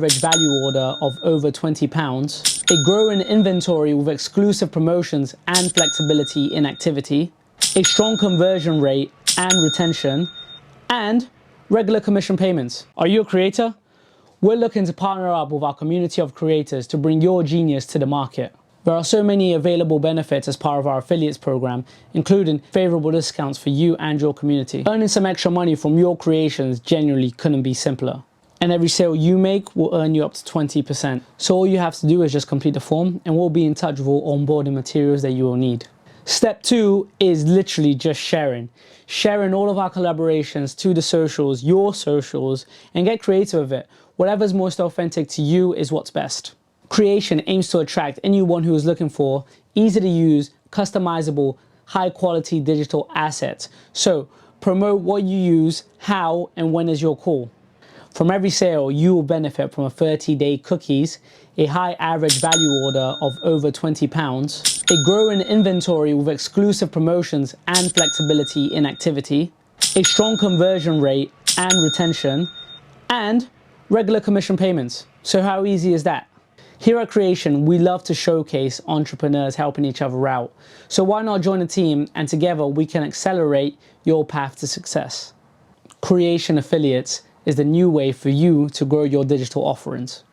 average value order of over £20, a growing inventory with exclusive promotions and flexibility in activity, a strong conversion rate and retention, and regular commission payments. Are you a creator? We're looking to partner up with our community of creators to bring your genius to the market. There are so many available benefits as part of our affiliates program, including favorable discounts for you and your community. Earning some extra money from your creations genuinely couldn't be simpler. And every sale you make will earn you up to 20%. So all you have to do is just complete the form and we'll be in touch with all onboarding materials that you will need. Step 2 is literally just sharing. Sharing all of our collaborations to the socials, your socials, and get creative with it. Whatever's most authentic to you is what's best. Creation aims to attract anyone who is looking for easy to use, customizable, high quality digital assets. So promote what you use, how, and when is your call. From every sale, you will benefit from a 30-day cookies, a high average value order of over £20, a growing inventory with exclusive promotions and flexibility in activity, a strong conversion rate and retention, and regular commission payments. So how easy is that? Here at Creation, we love to showcase entrepreneurs helping each other out. So why not join a team and together we can accelerate your path to success. Creation Affiliates is the new way for you to grow your digital offerings.